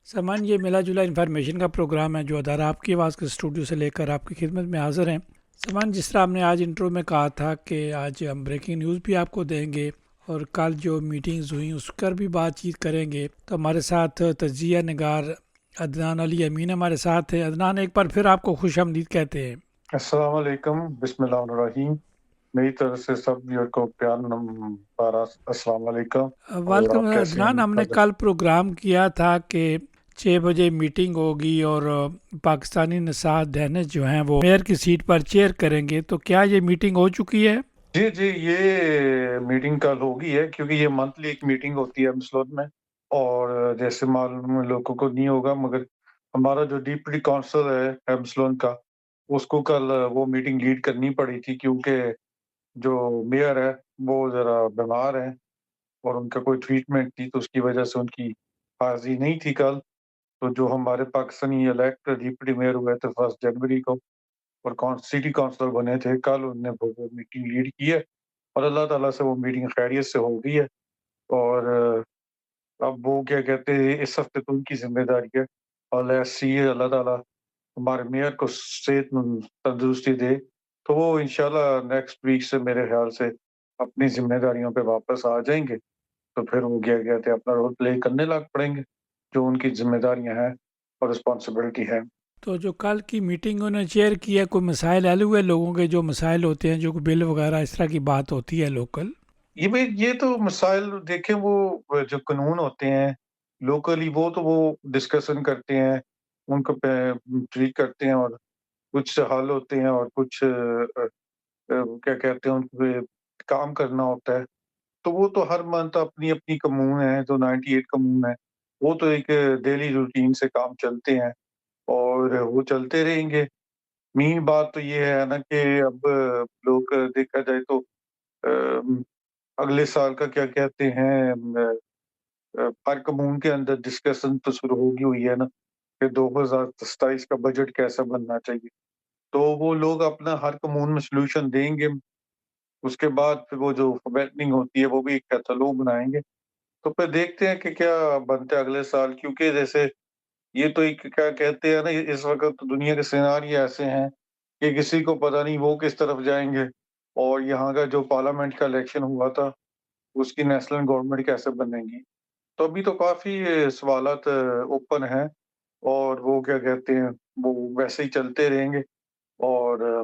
सामान ये मिला जुला इन्फॉर्मेशन का प्रोग्राम है जो अदारा आपकी आवाज़ के स्टूडियो से लेकर आपकी खिदमत में हाजिर हैं। सामान जिस तरह हमने आज इंट्रो में कहा था कि आज हम ब्रेकिंग न्यूज़ भी आपको देंगे और कल जो मीटिंग्स हुई उस पर भी बातचीत करेंगे। तो हमारे साथ तजिया निगार अदनान अली अमीन हमारे साथ है। अदनान, एक बार फिर आपको खुश आमदीद कहते हैं। अस्सलाम वालेकुम बिस्मिल्लाहिर्रहमानिर्रहीम। मेरी तरफ से सब व्यूअर को प्यार नमस्कार, अस्सलाम वालेकुम। और वालेकुम आप कैसे हैं अदनान, हमने ब्रदर? कल प्रोग्राम किया था कि 6 बजे मीटिंग होगी और पाकिस्तानी नसात दहनस जो हैं वो मेयर की सीट पर चेयर करेंगे। तो क्या ये मीटिंग हो चुकी है? जी जी, ये मीटिंग कल होगी है क्योंकि ये मंथली एक मीटिंग होती है एमस्लॉट में। और जैसे मालूम है लोगों को नहीं होगा, मगर हमारा जो डिप्टी काउंसिल है एमस्लॉन का, उसको कल वो मीटिंग लीड करनी पड़ी थी क्योंकि जो मेयर है वो ज़रा बीमार है और उनका कोई ट्रीटमेंट थी, तो उसकी वजह से उनकी हाज़िरी नहीं थी कल। तो जो हमारे पाकिस्तानी इलेक्ट डिप्टी मेयर हुए थे 1 जनवरी को और सिटी काउंसलर बने थे कल, उनने वो मीटिंग लीड की है और अल्लाह ताला से वो मीटिंग खैरियत से हो गई है। और अब वो क्या कहते हैं, इस हफ्ते तो उनकी जिम्मेदारी है और लेट्स सी, अल्लाह ताला हमारे मेयर को सेहत तंदुरुस्ती दे, तो वो इंशाल्लाह नेक्स्ट वीक से मेरे ख्याल से अपनी जिम्मेदारियों पे वापस आ जाएंगे। तो फिर वो क्या कहते हैं, अपना रोल प्ले करने लग पड़ेंगे जो उनकी जिम्मेदारियां हैं और रिस्पॉन्सिबिलिटी है। तो जो कल की मीटिंग उन्होंने चेयर किया, कोई मसाइल हल हुए लोगों के? जो मसाइल होते हैं, जो बिल वगैरह इस तरह की बात होती है लोकल। ये भाई, ये तो मसाइल देखें, वो जो कानून होते हैं लोकली, वो डिस्कशन करते हैं, उनको ट्रीट करते हैं और कुछ हल होते हैं और कुछ क्या कहते हैं, उन पे काम करना होता है। तो वो तो हर मंथ अपनी-अपनी कमून है, जो 98 कमून है, वो तो एक डेली रूटीन से काम चलते हैं और वो चलते रहेंगे। मेन बात तो ये है ना कि अब लोग देखा जाए तो अ, अगले साल का क्या कहते हैं, हर कमून के अंदर डिस्कशन तो शुरू होगी हुई है ना कि 2027 का बजट कैसा बनना चाहिए। तो वो लोग अपना हर कमून में सॉल्यूशन देंगे। उसके बाद फिर वो जो मीटिंग होती है वो भी एक कैटलॉग बनाएँगे। तो फिर देखते हैं कि क्या बनता है अगले साल, क्योंकि जैसे ये तो एक क्या कहते हैं ना, इस वक़्त दुनिया के सिनेरियो ऐसे हैं कि किसी को पता नहीं वो किस तरफ जाएँगे और यहाँ का जो पार्लियामेंट का इलेक्शन हुआ था, उसकी नेशनल गवर्नमेंट कैसे बनेगी। तो अभी तो काफ़ी सवालात ओपन हैं और वो क्या कहते हैं, वो वैसे ही चलते रहेंगे और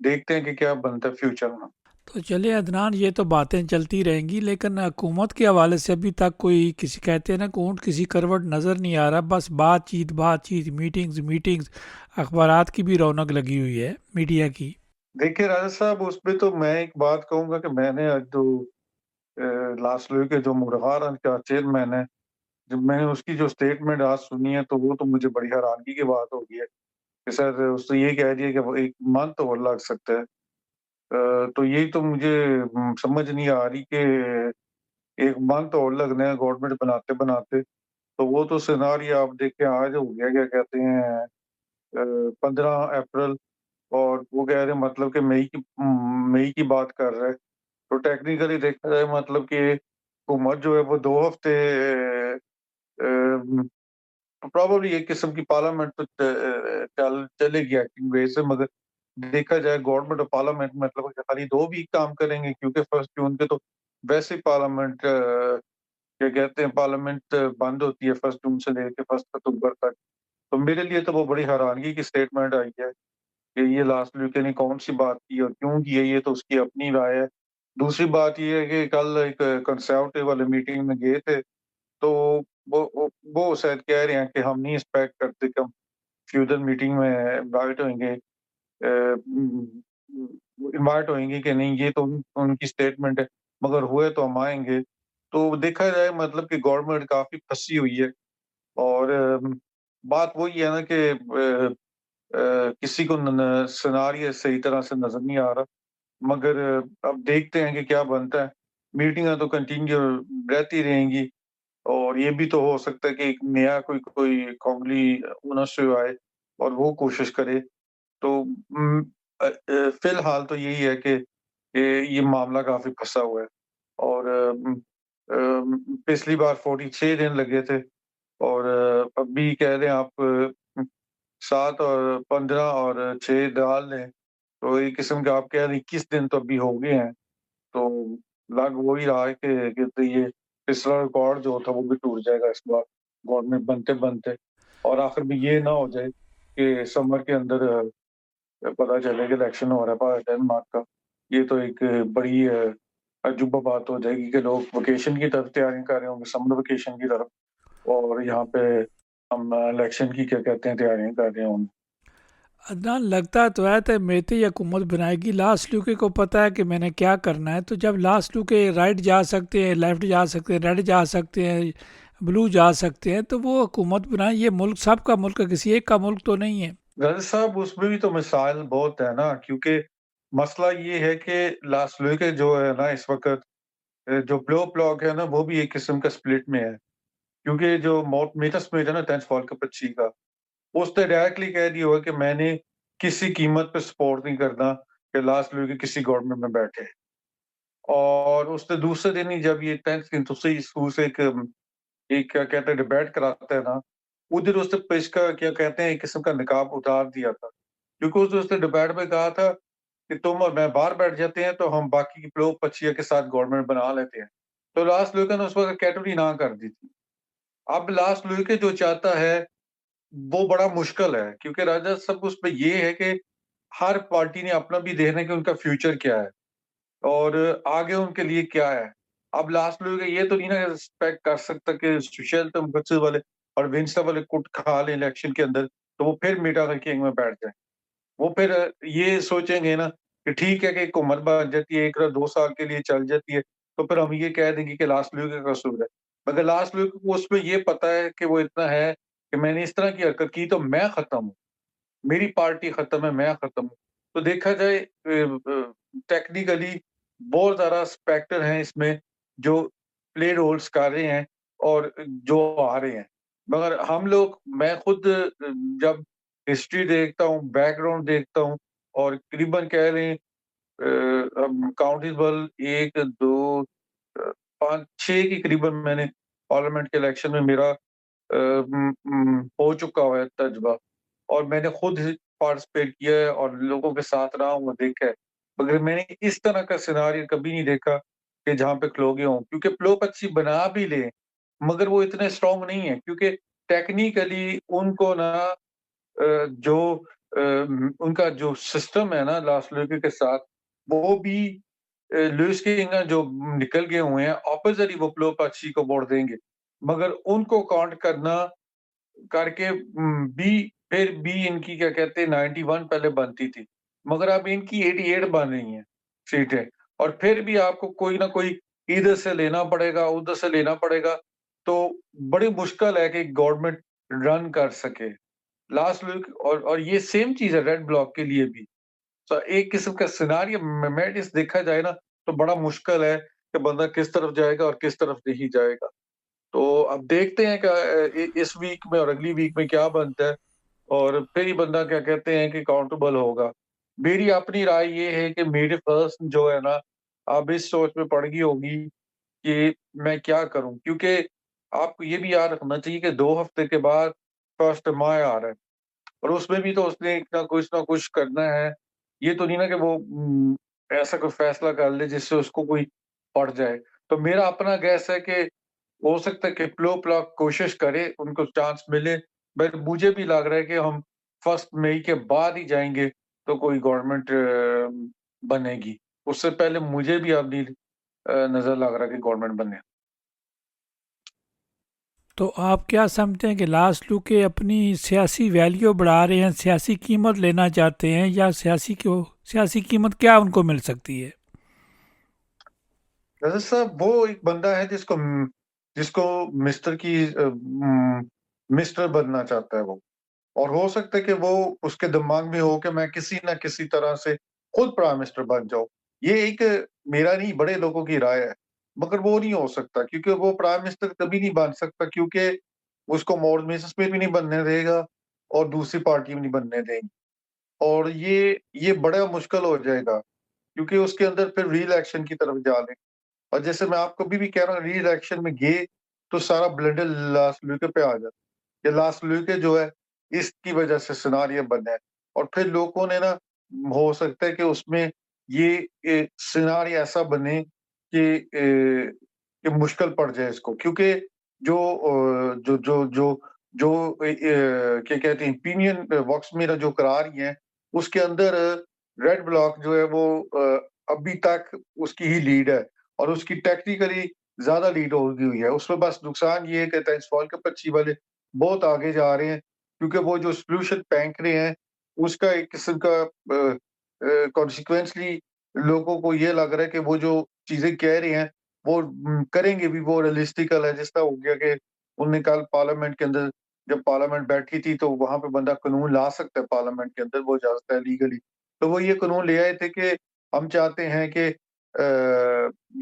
देखते हैं कि क्या बनता है फ्यूचर में। तो चलिए अदनान, ये तो बातें चलती रहेंगी, लेकिन हुकूमत के हवाले से अभी तक कोई किसी कहते हैं ना कि ऊँट किसी करवट नज़र नहीं आ रहा। बस बातचीत बातचीत, मीटिंग्स मीटिंग्स, अखबारात की भी रौनक लगी हुई है, मीडिया की। देखिए राजा साहब, उसपे तो मैं एक बात कहूँगा कि मैंने आज जो लास्ट वीक के जो मुरहार का चेयरमैन है, जब मैंने उसकी जो स्टेटमेंट आज सुनी है, तो वो तो मुझे बड़ी हैरानगी की बात हो गई है कि सर उसने ये कह दिया कि वो 1 मंथ और लग सकता है। तो यही तो मुझे समझ नहीं आ रही कि 1 मंथ और लगना है गवर्नमेंट बनाते-बनाते। तो वो तो सिनेरियो आप देखें, आज हो गया क्या कहते हैं 15 अप्रैल और वो कह रहे हैं मतलब कि मई की बात कर रहे हैं। तो टेक्निकली देखा जाए मतलब कि हुकूमत जो है वो 2 हफ्ते अ, प्रोबेबली एक किस्म की पार्लियामेंट तो चलेगी एक्टिंग वे से, मगर देखा जाए गवर्नमेंट और पार्लियामेंट मतलब कि खाली 2 वीक काम करेंगे क्योंकि 1 जून के तो वैसे ही पार्लियामेंट क्या कहते हैं, पार्लियामेंट बंद होती है 1 जून से लेके 1 अक्टूबर तक। तो मेरे लिए तो वो बड़ी हैरानगी की स्टेटमेंट आई है कि ये लास्ट वीक ने कौन-सी बात की और क्यों की है, ये तो उसकी अपनी राय है। दूसरी बात ये है कि कल एक कंसर्वेटिव वाले मीटिंग में गए थे, तो वो शायद कह रहे हैं कि हम नहीं एक्सपेक्ट करते कि हम फ्यूचर मीटिंग में इनवाइट होंगे, इनवाइट होंगे कि नहीं, ये तो उनकी स्टेटमेंट है, मगर हुए तो हम आएँगे। तो देखा जाए मतलब कि गवर्नमेंट काफ़ी फँसी हुई है और बात वही है ना कि किसी को न न सिनेरियो सही तरह से नज़र नहीं आ रहा, मगर अब देखते हैं कि क्या बनता है। मीटिंगें तो कंटिन्यू रहती रहेंगी और ये भी तो हो सकता है कि एक नया कोई कोई काबली मुनस्सिर आए और वो कोशिश करे। तो फ़िलहाल तो यही है कि ये मामला काफ़ी फँसा हुआ है और पिछली बार 46 दिन लगे थे और अभी कह दें आप 7 और 15 और 6 डाल लें, तो एक किस्म का आप कह रहे हैं 21 दिन तो अभी हो गए हैं। तो लग वो ही रहा है कि तो ये पिछला रिकॉर्ड जो था वो भी टूट जाएगा इस बार गवर्नमेंट बनते-बनते, और आखिर में ये ना हो जाए कि समर के अंदर पता चले कि इलेक्शन हो रहा है भारत डेनमार्क का। ये तो एक बड़ी अजूबा बात हो जाएगी कि लोग वेकेशन की तरफ तैयारी कर रहे होंगे, समर वेकेशन की तरफ, और यहाँ पे हम इलेक्शन की क्या कहते हैं तैयारियां कर रहे होंगे। अदनान, लगता तो है तो मेरी हुकूमत बनाएगी। लास्ट लूके को पता है कि मैंने क्या करना है, तो जब लास्ट लूके राइट जा सकते हैं, लेफ्ट जा सकते हैं, रेड जा सकते हैं, ब्लू जा सकते हैं, तो वो हुकूमत बनाए। ये मुल्क सबका मुल्क है, किसी एक का मुल्क तो नहीं है। गज़ल साहब उसमें भी तो मिसाइल बहुत है ना, क्योंकि मसला ये है कि लास्ट लुइके जो है ना इस वक़्त जो ब्लो ब्लॉक है ना वो भी एक किस्म का स्प्लिट में है। क्योंकि जो मॉर्ट मेटा स्मिथ है ना 10th वोल्कर का, उसने डायरेक्टली कह दिया हुआ है कि मैंने किसी कीमत पे सपोर्ट नहीं करना कि लास्ट लुइके किसी गवर्नमेंट में बैठे। और उसने दूसरे दिन ही जब ये 10th की दूसरी स्कूल से एक क्या कहते हैं डिबेट कराता है ना, उस दिन उसने पेश का क्या कहते हैं एक किस्म का निकाब उतार दिया था। क्योंकि उस दिन उसने डिबेट में कहा था कि तुम और मैं बाहर बैठ जाते हैं तो हम बाकी के लोग पछिया के साथ गवर्नमेंट बना लेते हैं। तो लास्ट लुइका ने उस वक़्त कैटेगरी ना कर दी थी। अब लास्ट लुइके जो चाहता है वो बड़ा मुश्किल है, क्योंकि राजा सब उसमें ये है कि हर पार्टी ने अपना भी देखना है कि उनका फ्यूचर क्या है और आगे उनके लिए क्या है। अब लास्ट में ये तो नहीं ना एक्सपेक्ट कर सकता कि सुशैल तमगुत्से वाले और विंस्टा वाले कुट खा लें इलेक्शन के अंदर, तो वो फिर मीटा का किंग में बैठ जाएँ। वो फिर ये सोचेंगे ना कि ठीक है कि एक उम्र बन जाती है, 1 या 2 साल के लिए चल जाती है, तो फिर हम ये कह देंगे कि लास्ट लुइक का कसूर है। मगर लास्ट लुइक को उसमें ये पता है कि वो इतना है कि मैंने इस तरह की हरकत की तो मैं खत्म हूँ। मेरी पार्टी खत्म है, मैं खत्म हूँ। तो देखा जाए टेक्निकली बहुत ज़्यादा स्पेक्टर हैं इसमें जो प्ले रोल्स कर रहे हैं और जो आ रहे हैं। मगर हम लोग मैं खुद जब हिस्ट्री देखता हूँ, बैकग्राउंड देखता हूँ और करीबन कह लें काउंटेबल 1, 2 5, 6 के करीबन मैंने पार्लियामेंट के इलेक्शन में मेरा हो चुका हुआ है तजुर्बा, और मैंने खुद ही पार्टिसिपेट किया है और लोगों के साथ रहा हूँ, देखा है। मगर मैंने इस तरह का सिनेरियो कभी नहीं देखा कि जहाँ पे खलोगे हों, क्योंकि फ्लोप अच्छी बना भी लें, मगर वो इतने स्ट्रॉन्ग नहीं है, क्योंकि टेक्निकली उनको ना जो उनका जो सिस्टम है ना लास्ट लुइके के साथ, वो भी लुइस किंग जो निकल गए हुए हैं, ऑपोज़िट ही वो फ्लोप अच्छी को वोट देंगे। मगर उनको काउंट करना करके फिर भी इनकी क्या कहते हैं 91 पहले बनती थी, मगर अब इनकी 88 बन रही हैं सीटें, और फिर भी आपको कोई ना कोई इधर से लेना पड़ेगा, उधर से लेना पड़ेगा, तो बड़ी मुश्किल है कि गवर्नमेंट रन कर सके। लास्ट वीक और ये सेम चीज़ है रेड ब्लॉक के लिए भी। तो एक किस्म का सिनेरियो मैथमेटिक्स देखा जाए ना, तो बड़ा मुश्किल है कि बंदा किस तरफ जाएगा और किस तरफ नहीं जाएगा। तो अब देखते हैं कि इस वीक में और अगली वीक में क्या बनता है और फिर ही बंदा क्या कहते हैं कि काउंटेबल होगा। मेरी अपनी राय ये है कि मेरे पर्सन जो है ना, अब इस सोच में पड़ गई होगी कि मैं क्या करूँ? क्योंकि आपको ये भी याद रखना चाहिए कि 2 हफ्ते के बाद 1 माह आ रहा है और उसमें भी तो उसने ना कुछ करना है। ये तो नहीं ना कि वो ऐसा कोई फैसला कर ले जिससे उसको कोई पड़ जाए। तो मेरा अपना गेस है कि हो सकता है कि फ्लो-फ्लॉप कोशिश करे, उनको चांस मिले, बट मुझे भी लग रहा है कि हम 1 मई के बाद ही जाएँगे, तो कोई गवर्नमेंट बनेगी। उससे पहले मुझे भी अब नहीं नज़र लग रहा कि गवर्नमेंट बने। तो आप क्या समझते हैं कि लास्ट लू के अपनी सियासी वैल्यू बढ़ा रहे हैं, सियासी कीमत लेना चाहते हैं, या सियासी कीमत क्या उनको मिल सकती है? रजत साहब वो एक बंदा है जिसको मिस्टर बनना चाहता है वो। और हो सकता है कि वो उसके दिमाग में हो कि मैं किसी न किसी तरह से खुद प्राइम मिनिस्टर बन जाऊँ। ये एक मेरा नहीं बड़े लोगों की राय है। मगर वो नहीं हो सकता, क्योंकि वो प्राइम मिनिस्टर तभी नहीं बन सकता क्योंकि उसको मिसेस में भी नहीं बनने देगा और दूसरी पार्टी भी नहीं बनने देगी। और ये बड़ा मुश्किल हो जाएगा, क्योंकि उसके अंदर फिर री इलेक्शन की तरफ जा लें। और जैसे मैं आपको अभी भी कह रहा हूँ री इलेक्शन में गए, तो सारा ब्लेंडर लास्ट लुके पे आ जाता। ये लास्ट लुके जो है, इसकी वजह से सिनेरियो बना है और फिर लोगों ने ना, हो सकता है कि उसमें ये सिनेरियो ऐसा बने कि मुश्किल पड़ जाए इसको, क्योंकि जो जो जो जो जो क्या कहते हैं, ओपिनियन बॉक्स में जो करा रही हैं, उसके अंदर रेड ब्लॉक जो है वो अभी तक उसकी ही लीड है और उसकी टेक्निकली ज़्यादा लीड होगी हुई है। उसमें बस नुकसान ये है कि ट्रांसफॉल के पक्षी वाले बहुत आगे जा रहे हैं, क्योंकि वो जो सॉल्यूशन फेंक रहे हैं, उसका एक किस्म का कॉन्सिक्वेंसली लोगों को ये लग रहा है कि वो जो चीज़ें कह रहे हैं, वो करेंगे भी, वो रियलिस्टिकल है। जिस तरह हो गया कि उन्होंने कल पार्लियामेंट के अंदर, जब पार्लियामेंट बैठी थी, तो वहाँ पे बंदा कानून ला सकता है पार्लियामेंट के अंदर, वो जा सकता है लीगली। तो वो ये कानून ले आए थे कि हम चाहते हैं कि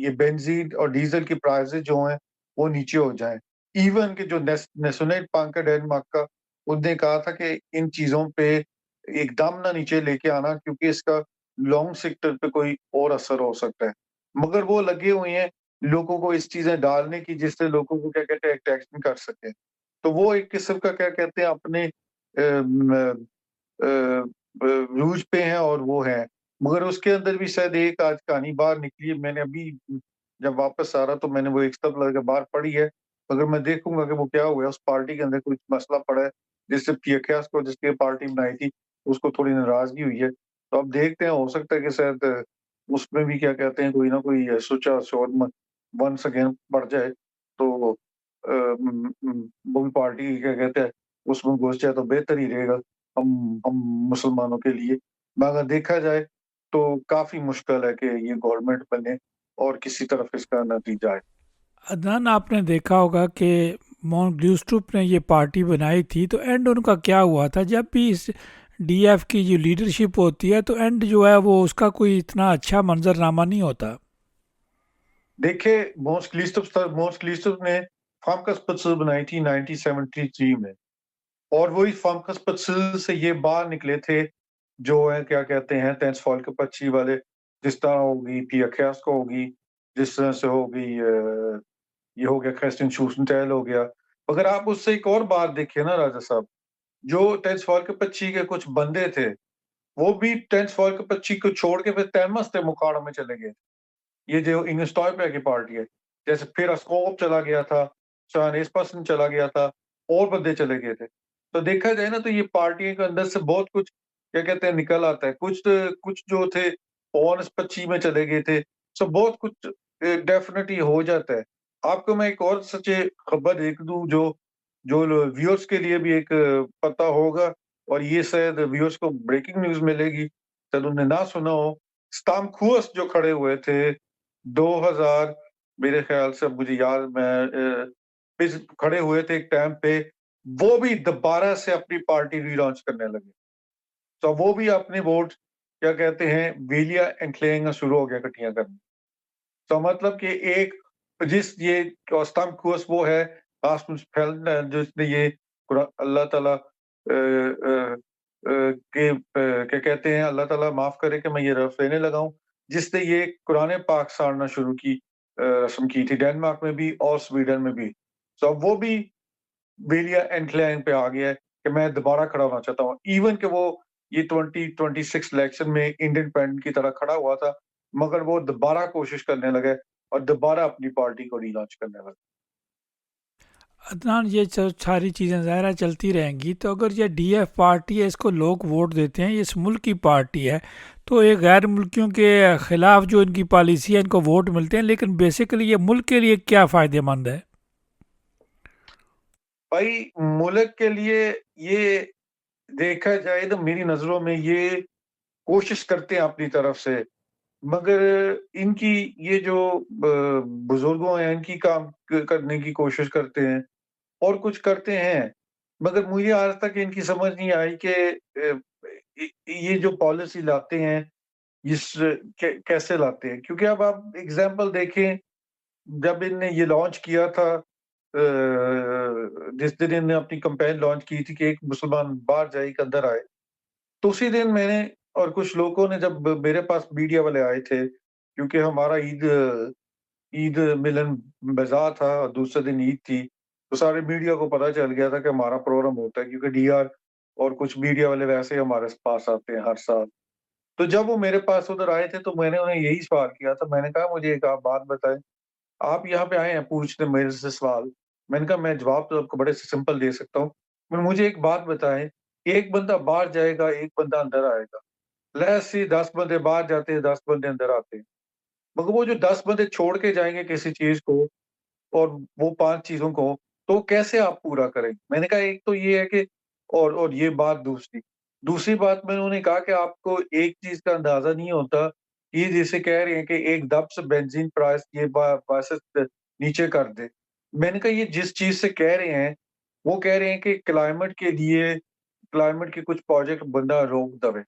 ये बेंज़ीन और डीज़ल की प्राइसेज़ जो हैं, वो नीचे हो जाएँ। इवन कि जो नेशनल बैंक है डेनमार्क का, उसने कहा था कि इन चीज़ों पे एकदम ना नीचे लेके आना, क्योंकि इसका लॉन्ग सेक्टर पे कोई और असर हो सकता है। मगर वो लगे हुए हैं लोगों को इस चीज़ें डालने की, जिससे लोगों को क्या कहते हैं, अट्रैक्शन कर सकें। तो वो एक किस्म का क्या कहते हैं, अपने रूज पे हैं और वो हैं। मगर उसके अंदर भी शायद एक आज कहानी बाहर निकली है, मैंने अभी जब वापस आ रहा तो मैंने वो एक सब लड़के बाहर पढ़ी है। अगर मैं देखूँगा कि वो क्या हुआ है, उस पार्टी के अंदर कुछ मसला पड़ा है, जिससे पीएफआई को, जिसकी पार्टी बनाई थी, उसको थोड़ी नाराज़गी हुई है। तो अब देखते हैं, हो सकता है कि शायद उसमें भी क्या कहते हैं, कोई ना कोई सुचा शोर म वंस अगेन बढ़ जाए। तो वो भी पार्टी क्या कहते हैं, उसमें घुस जाए तो बेहतर ही रहेगा हम मुसलमानों के लिए। मगर देखा जाए तो काफ़ी मुश्किल है कि ये गवर्नमेंट बने और किसी तरफ इसका नतीजा आए। अदनान, आपने देखा होगा कि माउंट ड्यूस्ट्रुप ने ये पार्टी बनाई थी, तो एंड उनका क्या हुआ था? जब भी इस डीएफ की जो लीडरशिप होती है, तो एंड जो है वो उसका कोई इतना अच्छा मंजरनामा नहीं होता। देखिए, मोस्ट क्लिस्टोफ ने फार्मकस पत्सुल बनाई थी 1973 में, और वही फार्मकस पत्सुल से ये बाहर निकले थे, जो है क्या कहते हैं, तेंसफॉल के पक्षी वाले, जिस तरह होगी पीएफआई को होगी, जिस तरह से हो गई ये हो गया क्रिस्टियन शूसेंटेल हो गया। अगर आप उससे एक और बात देखिए ना राजा साहब, जो टेंसफॉल के पक्षी के कुछ बंदे थे, वो भी टेंसफॉल के पक्षी को छोड़ के फिर तहमस थे मुखाड़ा में चले गए। ये जो इंगस्टॉयपर की पार्टी है, जैसे फिर अस्कोप चला गया था, शान एस्पर्सन चला गया था, और बंदे चले गए थे। तो देखा जाए ना, तो ये पार्टियों के अंदर से बहुत कुछ क्या कहते हैं निकल आता है। कुछ जो थे पवन पक्षी में चले गए थे, सो बहुत कुछ डेफिनिटली हो जाता है। आपको मैं एक और सच्ची खबर एक दूँ, जो जो व्यूअर्स के लिए भी एक पता होगा, और ये शायद व्यूअर्स को ब्रेकिंग न्यूज़ मिलेगी, शायद उन्होंने ना सुना हो। स्टामकुअस जो खड़े हुए थे 2000, मेरे ख़्याल से, अब मुझे याद, मैं इस खड़े हुए थे एक टाइम पे, वो भी दोबारा से अपनी पार्टी रिलॉन्च करने लगे। तो वो भी अपने वोट क्या कहते हैं, वेलिया एंकलेंगा शुरू हो गया इकट्ठियाँ करना। तो मतलब कि एक जिस ये कॉस्टम कोर्स वो है, रासमुस फेल्डनर, जिसने ये अल्लाह ताला क्या कहते हैं, अल्लाह ताला माफ़ करे कि मैं ये लफ़्ज़ लेने लगा हूँ, जिसने ये कुरान पाक साड़ना शुरू की रस्म की थी डेनमार्क में भी और स्वीडन में भी। तो अब वो भी वेलिया एंकलाइन पे आ गया है कि मैं दोबारा खड़ा होना चाहता हूँ। इवन कि वो ये 2026 इलेक्शन में इंडिपेंडेंट की तरह खड़ा हुआ था, मगर वो दोबारा कोशिश करने लगे और दोबारा अपनी पार्टी को रिलॉन्च करने लगे। अदनान, ये सारी चीज़ें ज़ाहिर है चलती रहेंगी। तो अगर ये डीएफ पार्टी है, इसको लोग वोट देते हैं, ये इस मुल्क की पार्टी है, तो ये गैर मुल्कियों के ख़िलाफ़ जो इनकी पॉलिसी है, इनको वोट मिलते हैं, लेकिन बेसिकली ये मुल्क के लिए क्या फ़ायदेमंद है? भाई, मुल्क के लिए ये देखा जाए तो मेरी नज़रों में ये कोशिश करते हैं अपनी तरफ से, मगर इनकी ये जो बुज़ुर्गों हैं, इनकी काम क करने की कोशिश करते हैं और कुछ करते हैं। मगर मुझे आज तक इनकी समझ नहीं आई कि ये जो पॉलिसी लाते हैं, इस कैसे लाते हैं? क्योंकि अब आप एग्ज़ाम्पल देखें, जब इनने ये लॉन्च किया था, जिस दिन इन्होंने अपनी कैम्पेन लॉन्च की थी कि एक मुसलमान बाहर जाए, एक अंदर आए, तो उसी दिन मैंने और कुछ लोगों ने, जब मेरे पास मीडिया वाले आए थे, क्योंकि हमारा ईद ईद मिलन बाज़ार था और दूसरे दिन ईद थी, तो सारे मीडिया को पता चल गया था कि हमारा प्रोग्राम होता है क्योंकि डीआर और कुछ मीडिया वाले वैसे ही हमारे पास आते हैं हर साल। तो जब वो मेरे पास उधर आए थे तो मैंने उन्हें यही सवाल किया था, मैंने कहा मुझे एक आप बात बताएँ, आप यहाँ पे आए हैं पूछने मेरे से सवाल, मैंने कहा मैं जवाब तो आपको बड़े सिंपल दे सकता हूँ, पर मुझे एक बात बताएँ, एक बंदा बाहर जाएगा, एक बंदा अंदर आएगा। लेट्स सी 10 बंदे बाहर जाते हैं, 10 बंदे अंदर आते हैं। मगर वो जो 10 बंदे छोड़ के जाएँगे किसी चीज़ को और वो 5 चीज़ों को, तो कैसे आप पूरा करेंगे? मैंने कहा एक तो ये है कि और ये बात दूसरी। दूसरी बात मैंने उन्हें कहा कि आपको एक चीज़ का अंदाज़ा नहीं होता, ये जैसे कह रहे हैं कि एक दब से बेंज़ीन प्राइस ये प्राइसेस नीचे कर दे। मैंने कहा ये जिस चीज़ से कह रहे हैं, वो कह रहे हैं कि क्लाइमेट के कुछ प्रोजेक्ट बंदा रोक दवे।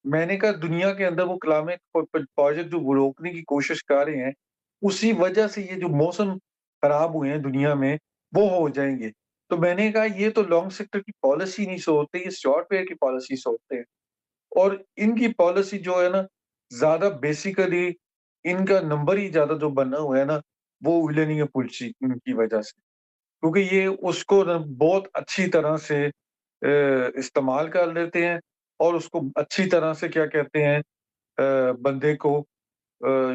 मैंने कहा दुनिया के अंदर वो क्लाइमेट प्रोजेक्ट जो वो रोकने की कोशिश कर रहे हैं, उसी वजह से ये जो मौसम खराब हुए हैं दुनिया में, वो हो जाएँगे। तो मैंने कहा ये तो लॉन्ग सेक्टर की पॉलिसी नहीं सोचते, ये सॉफ्टवेयर की पॉलिसी सोचते हैं। और इनकी पॉलिसी जो है ना, ज़्यादा बेसिकली इनका नंबर ही ज़्यादा जो बना हुआ है ना, वो व्लादिमीर पुतिन की वजह से। क्योंकि ये उसको ना बहुत अच्छी तरह से इस्तेमाल कर लेते हैं और उसको अच्छी तरह से क्या कहते हैं बंदे को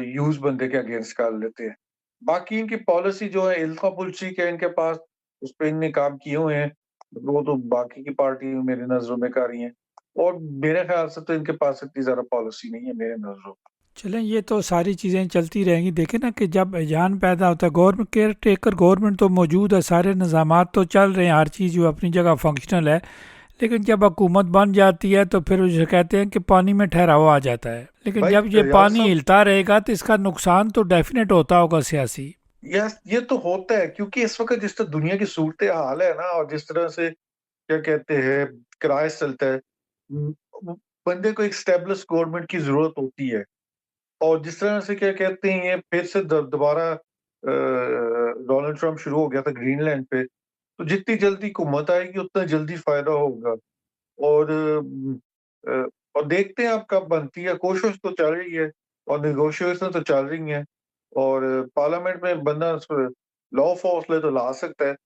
यूज़ बंदे के अगेंस्ट कर लेते हैं। बाकी इनकी पॉलिसी जो है इल्खा पुल्ची के इनके पास, उस पे इनने काम किए हुए हैं, वो तो बाकी की पार्टी मेरी नज़रों में कर रही हैं और मेरे ख़्याल से तो इनके पास इतनी ज़्यादा पॉलिसी नहीं है मेरे नज़रों में। चलें, ये तो सारी चीज़ें चलती रहेंगी। देखें ना कि जब अजान पैदा होता है, गवर्नमेंट केयर टेकर गवर्नमेंट तो मौजूद है, सारे निज़ामात तो चल रहे हैं, हर चीज़ जो अपनी जगह फंक्शनल है। लेकिन जब हुकूमत बन जाती है तो फिर उसे कहते हैं कि पानी में ठहराव आ जाता है। लेकिन भाई जब ये यार पानी साहब, हिलता रहेगा तो इसका नुकसान तो डेफिनेट होता होगा सियासी। यस ये तो होता है क्योंकि इस वक़्त जिस तरह दुनिया की सूरत-ए-हाल है ना और जिस तरह से क्या कहते हैं क्राइसिस चलता है, उम, बंदे को एक स्टेबलिश गवर्नमेंट की ज़रूरत होती है। और जिस तरह से क्या कहते हैं ये फिर से दोबारा डोनाल्ड ट्रम्प शुरू हो गया था ग्रीनलैंड पे, तो जितनी जल्दी हुकूमत आएगी उतना जल्दी फ़ायदा होगा। और अ, और देखते हैं अब कब बनती है, कोशिश तो चल रही है और नेगोशिएशन तो चल रही हैं और पार्लियामेंट में बंदा स लॉ ऑफ हौसले तो ला सकता है,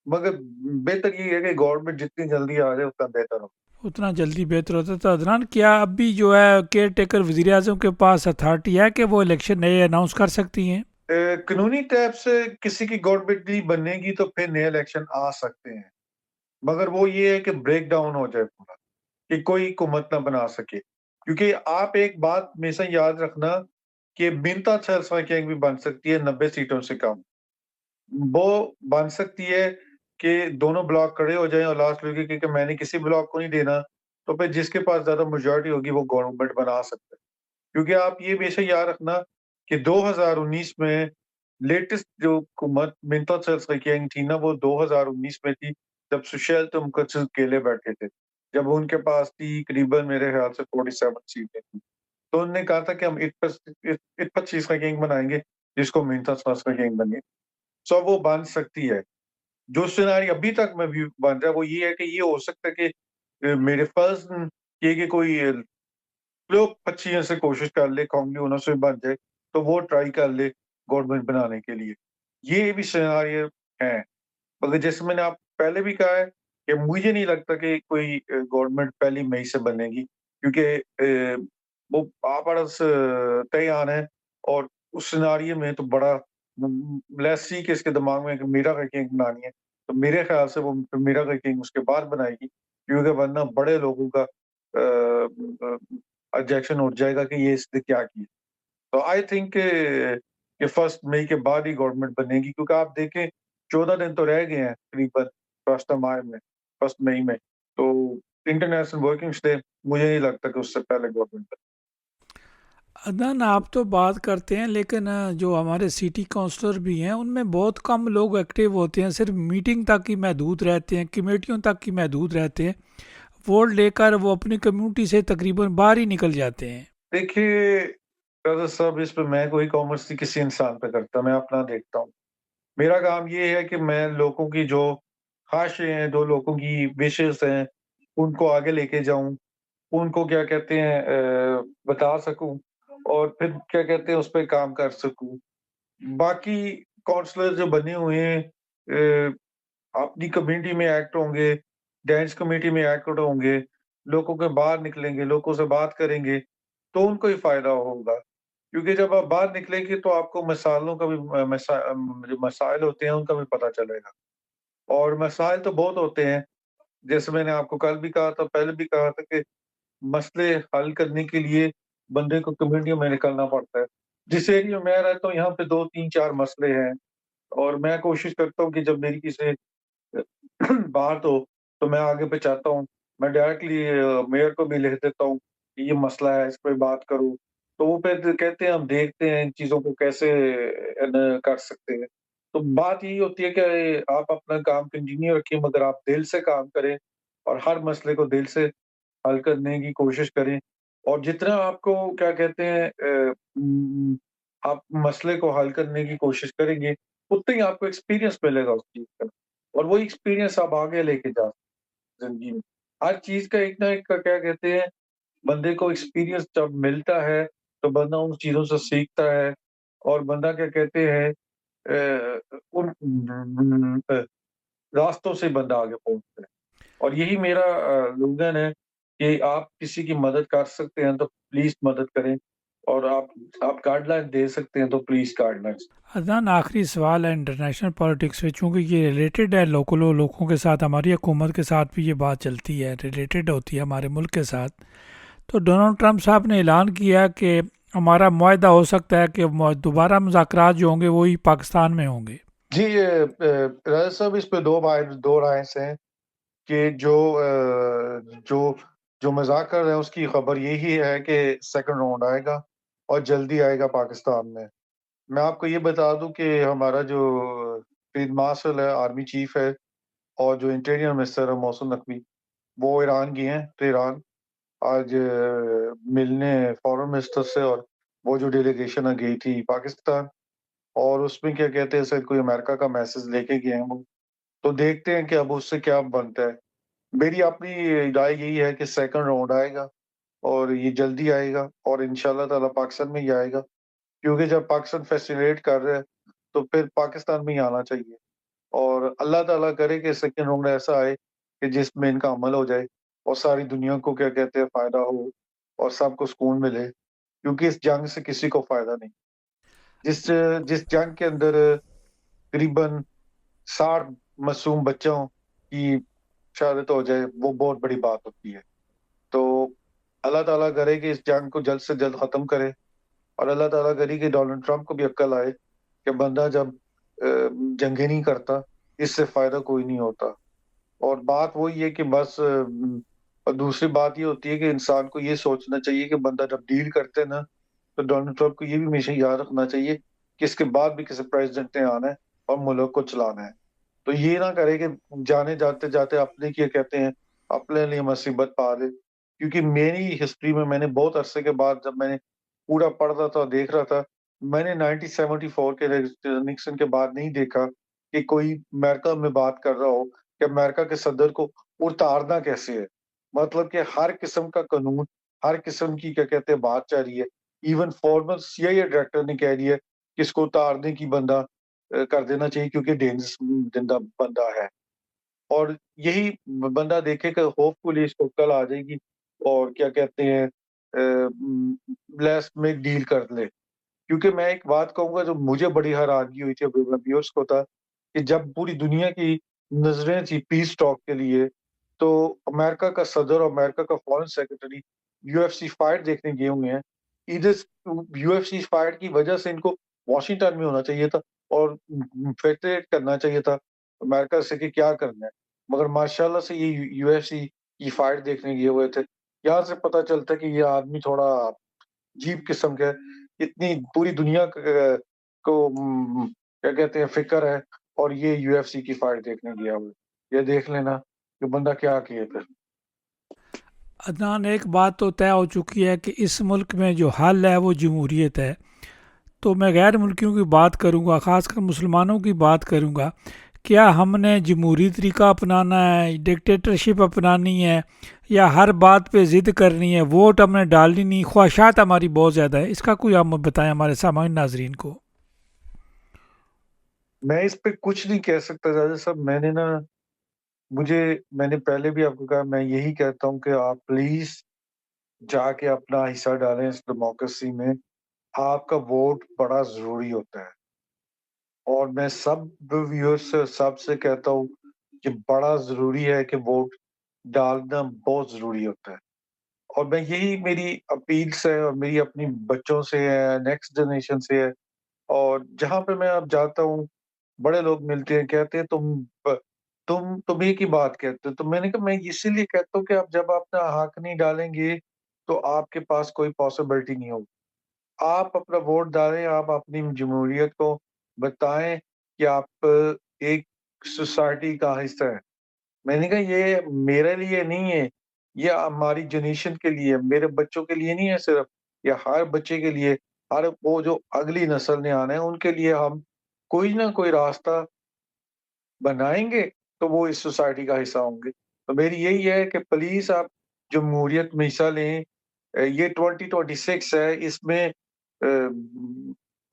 मगर बेहतर ये है कि गवर्नमेंट जितनी जल्दी आ जाए उतना बेहतर हो। उतना जल्दी बेहतर होता है। तो अदनान, क्या अब भी जो है केयर टेकर वज़ीर आज़म के पास अथॉरिटी है कि वो इलेक्शन नए अनाउंस कर सकती हैं? कानूनी टाइप से किसी की गवर्नमेंट नहीं बनेगी तो फिर नए इलेक्शन आ सकते हैं, मगर वो ये है कि ब्रेक डाउन हो जाए पूरा, कि कोई हुकूमत ना बना सके। क्योंकि आप एक बात हमेशा याद रखना कि मिन्ता गैंग भी बन सकती है 90 सीटों से कम। वो बन सकती है कि दोनों ब्लॉक खड़े हो जाएँ और लास्ट में कि मैंने किसी ब्लॉक को नहीं देना, तो फिर जिसके पास ज़्यादा मेजॉरिटी होगी वो गवर्नमेंट बना सकता है। क्योंकि आप ये हमेशा याद रखना कि 2019 में लेटेस्ट जो हुकूमत मिन्ता गैंग थी ना, वो 2019 में थी, जब सुशील तम्बकचु अकेले बैठे थे। जब उनके पास थी करीबन मेरे ख्याल से 47 सीटें थी। तो उन्होंने कहा था कि हम इतपत चीज़ का गैंग बनाएँगे, जिसको मिन्ता का गैंग बने। सो वो बन सकती है। जो सिनेरियो अभी तक में भी बन रहा है, वो ये है कि ये हो सकता है कि मेरे फ़र्ज़ ये कि कोई लोग 25 से कोशिश कर ले कांग्रेस से बन जाए, तो वो ट्राई कर ले गवर्नमेंट बनाने के लिए। ये भी सिनेरियो है। मगर जैसे मैंने आप पहले भी कहा है कि मुझे नहीं लगता कि कोई गवर्नमेंट पहली मई से बनेगी क्योंकि वो बड़ा तय-आन है और उस सिनेरियो में तो बड़ा लेट्स सी कि इसके दिमाग में एक मीरा का किंग बनानी है, तो मेरे ख्याल से वो मीरा का किंग उसके बाद बनाएगी क्योंकि वरना बड़े लोगों का ऑब्जेक्शन उठ जाएगा कि ये इसने क्या किया। तो आई थिंक कि फर्स्ट मई के बाद ही गवर्नमेंट बनेगी क्योंकि आप देखें 14 दिन तो रह गए हैं करीबन फर्स्ट मई में। तो इंटरनेशनल वर्किंग्स डे मुझे नहीं लगता कि उससे पहले गवर्नमेंट बने। अदनान, आप तो बात करते हैं लेकिन जो हमारे सिटी काउंसलर भी हैं उनमें बहुत कम लोग एक्टिव होते हैं, सिर्फ मीटिंग तक ही महदूद रहते हैं, कमेटियों तक ही महदूद रहते हैं। वोट लेकर वो अपनी कम्युनिटी से तकरीबन बाहर ही निकल जाते हैं। देखिए, ब्रदर साहब इस पे मैं कोई कॉमर्स नहीं किसी इंसान पे करता, मैं अपना देखता हूँ। मेरा काम ये है कि मैं लोगों की जो ख़्वाहिशें हैं, जो लोगों की विशेज़ हैं, उनको आगे लेके जाऊँ, उनको क्या कहते हैं बता सकूँ और फिर क्या कहते हैं उस पे काम कर सकूँ। बाकी काउंसलर जो बने हुए हैं अपनी कम्युनिटी में एक्ट होंगे, डांस कमेटी में एक्ट होंगे, लोगों के बाहर निकलेंगे, लोगों से बात करेंगे, तो उनको ही फ़ायदा होगा। क्योंकि जब आप बाहर निकलेंगे तो आपको मसालों का भी जो मसाइल होते हैं उनका भी पता चलेगा और मसाइल तो बहुत होते हैं। जैसे मैंने आपको कल भी कहा था, पहले भी कहा था कि मसले हल करने के लिए बंदे को कम्युनिटी में निकलना पड़ता है। जिस एरिया में मैं रहता हूँ यहाँ पे 2, 3, 4 मसले हैं और मैं कोशिश करता हूँ कि जब मेरी किसी बात हो, तो मैं आगे पे चाहता हूँ, मैं डायरेक्टली मेयर को भी लिख देता हूँ कि ये मसला है, इस पे बात करो। तो वो फिर कहते हैं हम देखते हैं इन चीज़ों को कैसे कर सकते हैं। तो बात यही होती है कि आप अपना काम कंटिन्यू रखिए मगर आप दिल से काम करें और हर मसले को दिल से हल करने की कोशिश करें और जितना आपको क्या कहते हैं आप मसले को हल करने की कोशिश करेंगे, उतना ही आपको एक्सपीरियंस मिलेगा उस चीज़ का और वही एक्सपीरियंस आप आगे लेके जा ज़िंदगी में। हर चीज़ का एक ना एक का क्या कहते हैं, बंदे को एक्सपीरियंस जब मिलता है, तो बंदा उन चीज़ों से सीखता है और बंदा क्या कहते हैं रास्तों से बंदा आगे पहुँचता है। और यही मेरा स्लोगन है कि आप किसी की मदद कर सकते हैं तो प्लीज़ मदद करें और आप गाइडलाइन दे सकते हैं तो प्लीज़ गाइडलाइंस अदनान, आखिरी सवाल है इंटरनेशनल पॉलिटिक्स में, चूँकि ये रिलेटेड है लोगों के साथ, हमारी हुकूमत के साथ भी ये बात चलती है, रिलेटेड होती है हमारे मुल्क के साथ। तो डोनाल्ड ट्रंप साहब ने ऐलान किया कि हमारा मुआहदा हो सकता है कि दोबारा मुज़ाकरात जो होंगे वही पाकिस्तान में होंगे। जी, राजा साहब इस पे 2 राय हैं कि जो जो मज़ाक कर रहे हैं उसकी खबर यही है कि सेकंड राउंड आएगा और जल्दी आएगा पाकिस्तान में। मैं आपको ये बता दूँ कि हमारा जो फील्ड मार्शल है, आर्मी चीफ है और जो इंटीरियर मिनिस्टर है मौसूम नकवी, वो ईरान गए हैं तेहरान आज मिलने फॉरेन मिनिस्टर से और वो जो डेलीगेशन है गई थी पाकिस्तान और उसमें क्या कहते हैं शायद कोई अमेरिका का मैसेज लेके गए हैं वो। तो देखते हैं कि अब उससे क्या बनता है। मेरी अपनी राय यही है कि सेकंड राउंड आएगा और ये जल्दी आएगा और इंशाल्लाह ताला पाकिस्तान में ही आएगा क्योंकि जब पाकिस्तान फैसिलिटेट कर रहा है, तो फिर पाकिस्तान में ही आना चाहिए और अल्लाह ताला करे कि सेकंड राउंड ऐसा आए कि जिसमें इनका अमल हो जाए और सारी दुनिया को क्या कहते हैं फ़ायदा हो और सबको सुकून मिले क्योंकि इस जंग से किसी को फ़ायदा नहीं। जिस जिस जंग के अंदर करीबन 60 मासूम बच्चों की शहादत हो जाए, वो बहुत बड़ी बात होती है। तो अल्लाह ताला करे कि इस जंग को जल्द से जल्द ख़त्म करे और अल्लाह ताला करे कि डोनाल्ड ट्रंप को भी अक्ल आए कि बंदा जब जंगें नहीं करता, इससे फ़ायदा कोई नहीं होता। और बात वही है कि बस और दूसरी बात ये होती है कि इंसान को ये सोचना चाहिए कि बंदा जब डील करते हैं ना, तो डोनाल्ड ट्रंप को ये भी हमेशा याद रखना चाहिए कि इसके बाद भी किसी प्रेसिडेंट ने आना है और मुल्क को चलाना है। तो ये ना करे कि जाने जाते-जाते अपने क्या कहते हैं, अपने लिए मुसीबत पा ले। क्योंकि मेरी हिस्ट्री में मैंने बहुत अरसे के बाद जब मैंने पूरा पढ़ रहा था, देख रहा था, मैंने 1974 के निक्सन के बाद नहीं देखा कि कोई अमेरिका में बात कर रहा हो कि अमेरिका के सदर को उतारना कैसे है। मतलब कि हर किस्म का कानून, हर किस्म की क्या कहते हैं बात जा रही है। इवन फॉर्मर सीआईए डायरेक्टर ने कह दिया कि इसको उतारने की बंदा कर देना चाहिए क्योंकि डेंजरस जिंदा बंदा है और यही बंदा देखेगा होपफुली इसको कल आ जाएगी और क्या कहते हैं लेट्स मेक डील कर ले क्योंकि मैं एक बात कहूंगा जो मुझे बड़ी हैरानगी हुई थी अभी व्यूअर्स को था कि जब पूरी दुनिया की नजरें थी पीस टॉक के लिए तो अमेरिका का सदर और अमेरिका का फॉरेन सेक्रेटरी यूएफसी फाइट देखने गए हुए हैं इधर यूएफसी फाइट की वजह से इनको वॉशिंगटन में होना चाहिए था और फेडरेट करना चाहिए था अमेरिका से कि क्या करना है मगर माशाल्लाह से ये यूएफसी की फाइट देखने गए हुए थे यहाँ से पता चलता है कि ये आदमी थोड़ा अजीब किस्म का है इतनी पूरी दुनिया को क्या कहते हैं फिक्र है और ये यूएफसी की फाइट देखने गया हुआ है ये देख लेना कि बंदा क्या किए फिर अदनान, एक बात तो तय हो चुकी है कि इस मुल्क में जो हल है वो जमहूरियत है। तो मैं गैर मुल्कियों की बात करूँगा, ख़ासकर मुसलमानों की बात करूँगा। क्या हमने जमहूरी तरीका अपनाना है, डिक्टेटरशिप अपनानी है, या हर बात पे ज़िद करनी है, वोट हमने डालनी नहीं, ख्वाहिशात हमारी बहुत ज़्यादा है? इसका कोई आप बताएं हमारे सामान्य नाजरीन को। मैं इस पे कुछ नहीं कह सकता ज़्यादा साहब, मैंने पहले भी आपको कहा, मैं यही कहता हूँ कि आप प्लीज़ जाके अपना हिस्सा डालें इस डेमोक्रेसी में। आपका वोट बड़ा ज़रूरी होता है और मैं सब व्यूअर्स से सबसे कहता हूँ कि बड़ा ज़रूरी है कि वोट डालना बहुत ज़रूरी होता है। और मैं यही मेरी अपील्स है और मेरी अपनी बच्चों से है, नेक्स्ट जनरेशन से है और जहाँ पे मैं अब जाता हूँ, बड़े लोग मिलते हैं, कहते हैं तुम एक ही बात कहते हो। तो मैंने कहा मैं इसीलिए कहता हूँ कि आप जब अपना हक नहीं डालेंगे, तो आपके पास कोई पॉसिबिलिटी नहीं होगी। आप अपना वोट डालें, आप अपनी जमहूरियत को बताएँ कि आप एक सोसाइटी का हिस्सा हैं। मैंने कहा ये मेरे लिए नहीं है, ये हमारी जनरेशन के लिए है, मेरे बच्चों के लिए नहीं है सिर्फ, ये हर बच्चे के लिए, हर वो जो अगली नस्ल ने आना है, उनके लिए हम कोई ना कोई रास्ता बनाएँगे, तो वो इस सोसाइटी का हिस्सा होंगे। तो मेरी यही है कि प्लीज़ आप जमहूरियत में हिस्सा लें। ये 2026 है, इसमें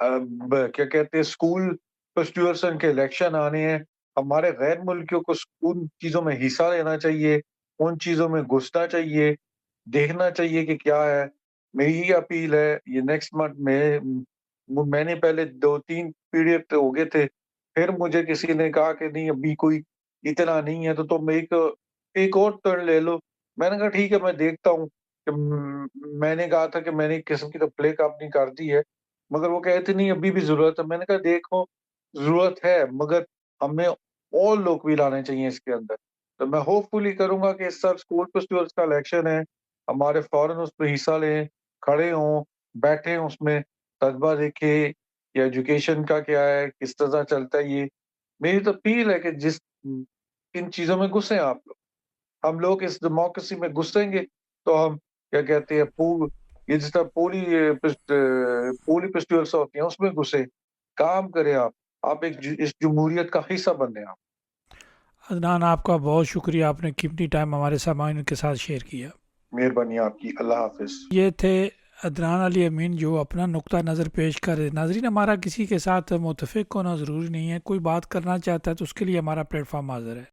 क्या कहते हैं स्कूल कॉन्स्टिट्यूशन के इलेक्शन आने हैं। हमारे गैर मुल्कियों को उन चीज़ों में हिस्सा लेना चाहिए, उन चीज़ों में घुसना चाहिए, देखना चाहिए कि क्या है। मेरी ये अपील है, ये नेक्स्ट मंथ में मैंने पहले 2-3 पीरियड तो हो गए थे, फिर मुझे किसी ने कहा कि नहीं अभी कोई इतना नहीं है, तो तुम एक और टर्न ले लो। मैंने कहा ठीक है, मैं देखता हूँ कि मैंने कहा था कि मैंने एक किस्म की तो प्ले अपनी कर दी है, मगर वो कहे थे नहीं अभी भी ज़रूरत है। मैंने कहा देखो, ज़रूरत है मगर हमें और लोग भी लाने चाहिए इसके अंदर। तो मैं होपफुली करूँगा कि इस साल स्कूल फेस्टिवल्स का इलेक्शन है, हमारे फ़ौरन उसमें हिस्सा लें, खड़े हों, बैठें उसमें, तज़्बा देखें कि एजुकेशन का क्या है, किस तरह चलता है ये। मेरी तो अपील है कि इन चीज़ों में घुसें आप लोग। हम लोग इस डेमोक्रेसी में घुसेंगे तो हम क्या कहते हैं ये जिस तरह पूरी फेस्टिवल्स होती हैं उसमें घुसे, काम करें आप। आप एक इस जमहूरियत का हिस्सा बने आप। अदनान, आपका बहुत शुक्रिया, आपने कीमती टाइम हमारे सामाइन के साथ शेयर किया। मेहरबानी आपकी। अल्लाह हाफ़िज़। ये थे अदनान अली अमीन, जो अपना नुक्ता नज़र पेश कर रहे। नाजरीन, हमारा किसी के साथ मुतफ़िक होना ज़रूरी नहीं है, कोई बात करना चाहता है तो उसके लिए हमारा प्लेटफॉर्म हाज़िर है।